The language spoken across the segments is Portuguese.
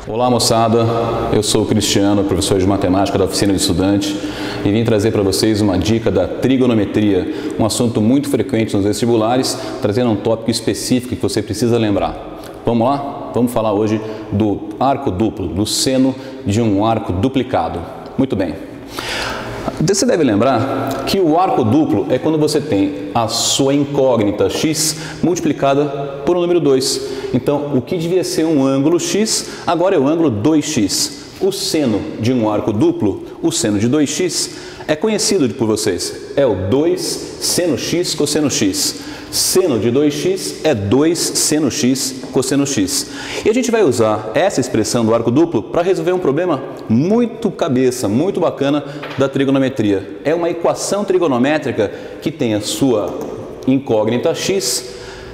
Olá moçada, eu sou o Cristiano, professor de matemática da oficina de estudante e vim trazer para vocês uma dica da trigonometria, um assunto muito frequente nos vestibulares, trazendo um tópico específico que você precisa lembrar. Vamos lá? Vamos falar hoje do arco duplo, do seno de um arco duplicado. Muito bem. Você deve lembrar que o arco duplo é quando você tem a sua incógnita x multiplicada por um número 2. Então, o que devia ser um ângulo x, agora é o ângulo 2x. O seno de um arco duplo, o seno de 2x, é conhecido por vocês. É o 2 seno x cosseno x. Seno de 2x é 2 seno x cosseno x. E a gente vai usar essa expressão do arco duplo para resolver um problema muito cabeça, muito bacana da trigonometria. É uma equação trigonométrica que tem a sua incógnita x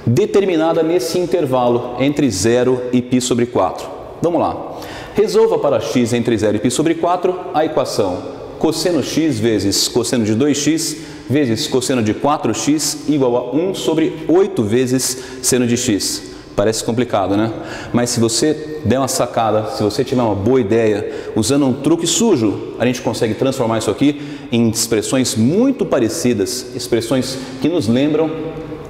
determinada nesse intervalo entre 0 e π sobre 4. Vamos lá. Resolva para x entre 0 e π sobre 4 a equação cosseno x vezes cosseno de 2x vezes cosseno de 4x igual a 1 sobre 8 vezes seno de x. Parece complicado, né? Mas se você der uma sacada, se você tiver uma boa ideia, usando um truque sujo, a gente consegue transformar isso aqui em expressões muito parecidas, expressões que nos lembram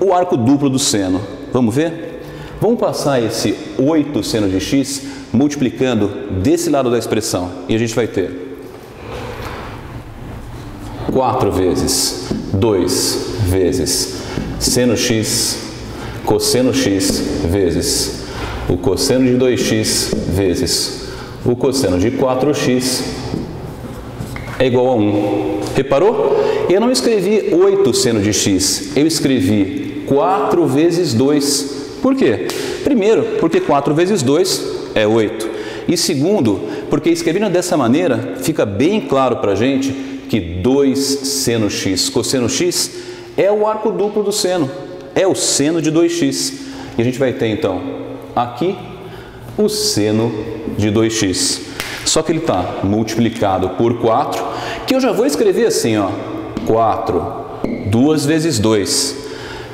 o arco duplo do seno. Vamos ver? Vamos passar esse 8 seno de x multiplicando desse lado da expressão e a gente vai ter 4 vezes 2 vezes seno x cosseno x vezes o cosseno de 2x vezes o cosseno de 4x é igual a 1. Reparou? Eu não escrevi 8 seno de x, eu escrevi 4 vezes 2. Por quê? Primeiro, porque 4 vezes 2 é 8. E segundo, porque escrevendo dessa maneira, fica bem claro para a gente que 2 seno x cosseno x é o arco duplo do seno, é o seno de 2x. E a gente vai ter então aqui o seno de 2x. Só que ele está multiplicado por 4, que eu já vou escrever assim, ó, 4, 2 vezes 2,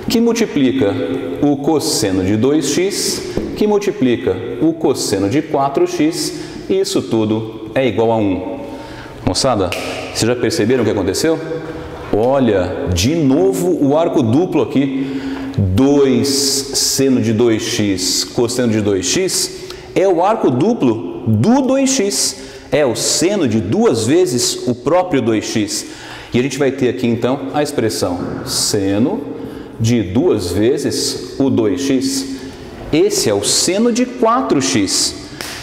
que multiplica o cosseno de 2x, que multiplica o cosseno de 4x, e isso tudo é igual a 1. Moçada, vocês já perceberam o que aconteceu? Olha, de novo o arco duplo aqui. 2 seno de 2x cosseno de 2x é o arco duplo do 2x. É o seno de 2 vezes o próprio 2x. E a gente vai ter aqui então a expressão seno de 2 vezes o 2x. Esse é o seno de 4x.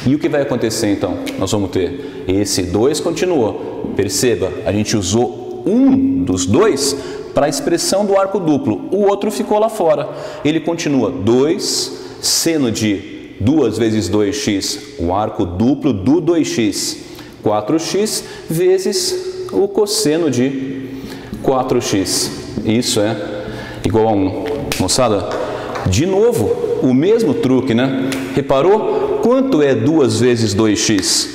E o que vai acontecer então? Nós vamos ter esse 2 continuou. Perceba, a gente usou um dos dois para a expressão do arco duplo. O outro ficou lá fora. Ele continua 2 seno de 2 vezes 2x, o arco duplo do 2x. 4x vezes o cosseno de 4x. Isso é igual a 1. Moçada, de novo, o mesmo truque, né? Reparou? Quanto é 2 vezes 2x?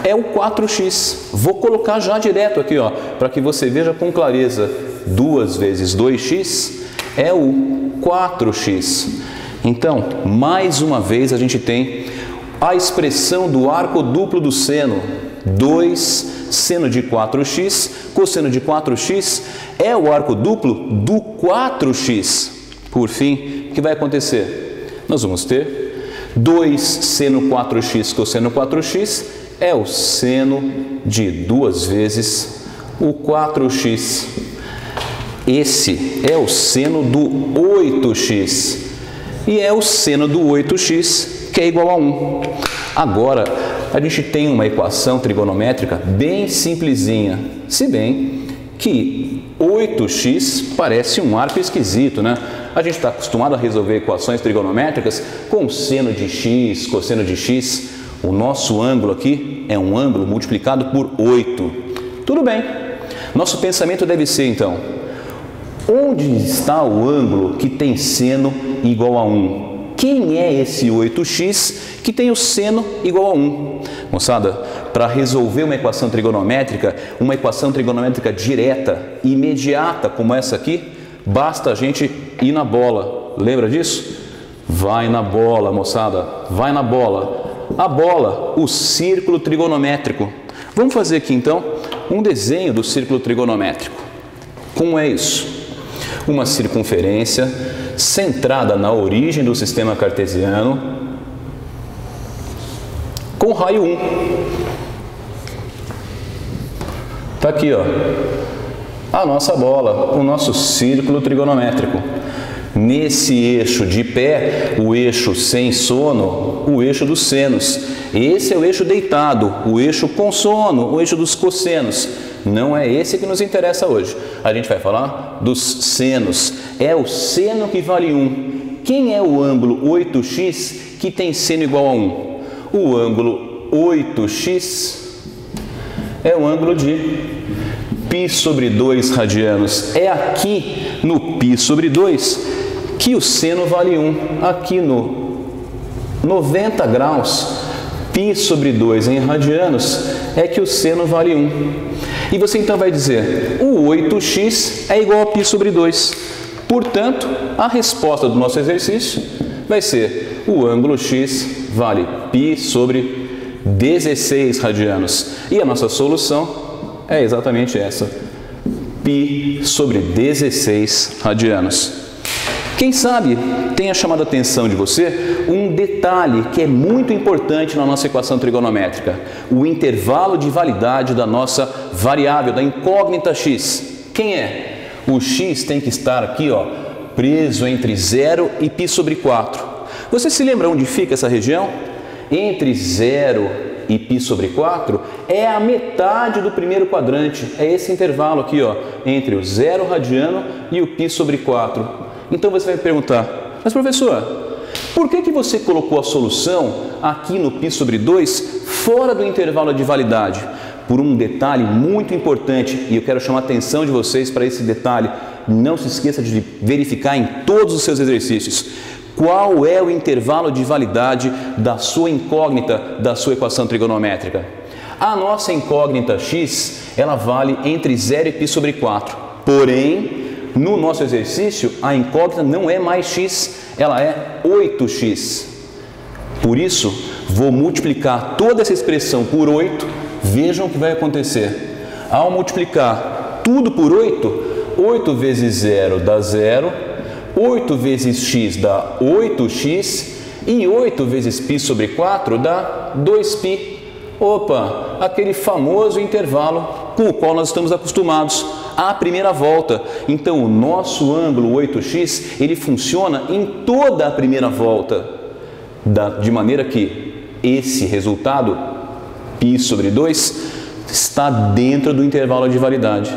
É o 4x. Vou colocar já direto aqui, ó, para que você veja com clareza. 2 vezes 2x é o 4x. Então, mais uma vez a gente tem a expressão do arco duplo do seno. 2 seno de 4x cosseno de 4x é o arco duplo do 4x. Por fim, o que vai acontecer? Nós vamos ter 2 seno 4x cosseno 4x é o seno de 2 vezes o 4x. Esse é o seno do 8x. E é o seno do 8x, que é igual a 1. Agora, a gente tem uma equação trigonométrica bem simplesinha. Se bem que 8x parece um arco esquisito, né? A gente está acostumado a resolver equações trigonométricas com seno de x, cosseno de x. O nosso ângulo aqui é um ângulo multiplicado por 8. Tudo bem. Nosso pensamento deve ser, então, onde está o ângulo que tem seno igual a 1? Quem é esse 8x que tem o seno igual a 1? Moçada, para resolver uma equação trigonométrica direta, imediata como essa aqui, basta a gente ir na bola. Lembra disso? Vai na bola, moçada, vai na bola. a bola, o círculo trigonométrico. Vamos fazer aqui então um desenho do círculo trigonométrico. Como é isso? Uma circunferência centrada na origem do sistema cartesiano com raio 1. Está aqui, ó, a nossa bola, o nosso círculo trigonométrico. Nesse eixo de pé, o eixo sem sono, o eixo dos senos. Esse é o eixo deitado, o eixo com sono, o eixo dos cossenos. Não é esse que nos interessa hoje. A gente vai falar dos senos. É o seno que vale 1. Quem é o ângulo 8x que tem seno igual a 1? O ângulo 8x é o ângulo de π sobre 2 radianos. É aqui no π sobre 2 que o seno vale 1. Aqui no 90 graus, π sobre 2 em radianos, é que o seno vale 1. E você então vai dizer, o 8x é igual a π sobre 2. Portanto, a resposta do nosso exercício vai ser o ângulo x vale π sobre 16 radianos. E a nossa solução é exatamente essa, π sobre 16 radianos. Quem sabe tenha chamado a atenção de você um detalhe que é muito importante na nossa equação trigonométrica, o intervalo de validade da nossa variável, da incógnita x. Quem é? O x tem que estar aqui, ó, preso entre 0 e π sobre 4. Você se lembra onde fica essa região? Entre 0 e π sobre 4 é a metade do primeiro quadrante, é esse intervalo aqui, ó, entre o 0 radiano e o π sobre 4. Então você vai me perguntar, mas professor, por que você colocou a solução aqui no π sobre 2 fora do intervalo de validade? Por um detalhe muito importante, e eu quero chamar a atenção de vocês para esse detalhe. Não se esqueça de verificar em todos os seus exercícios qual é o intervalo de validade da sua incógnita, da sua equação trigonométrica. A nossa incógnita x, ela vale entre 0 e π sobre 4. Porém, no nosso exercício, a incógnita não é mais x, ela é 8x. Por isso, vou multiplicar toda essa expressão por 8. Vejam o que vai acontecer. Ao multiplicar tudo por 8, 8 vezes 0 dá 0, 8 vezes x dá 8x e 8 vezes π sobre 4 dá 2π. Opa, aquele famoso intervalo com o qual nós estamos acostumados à primeira volta. Então, o nosso ângulo 8x, ele funciona em toda a primeira volta, de maneira que esse resultado, π sobre 2, está dentro do intervalo de validade.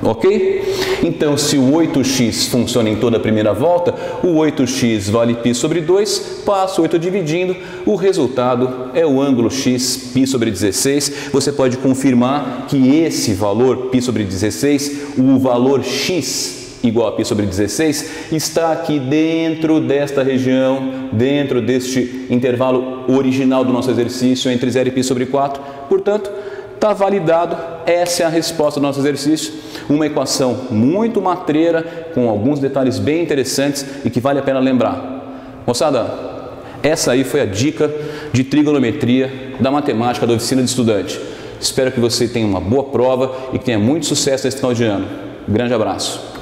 Ok? Então, se o 8x funciona em toda a primeira volta, o 8x vale π sobre 2, passo 8 dividindo, o resultado é o ângulo x, π sobre 16. Você pode confirmar que esse valor, π sobre 16, o valor x igual a π sobre 16, está aqui dentro desta região, dentro deste intervalo original do nosso exercício, entre 0 e π sobre 4. Portanto, está validado, essa é a resposta do nosso exercício, uma equação muito matreira, com alguns detalhes bem interessantes e que vale a pena lembrar. Moçada, essa aí foi a dica de trigonometria da matemática da oficina de estudante. Espero que você tenha uma boa prova e que tenha muito sucesso nesse final de ano. Grande abraço!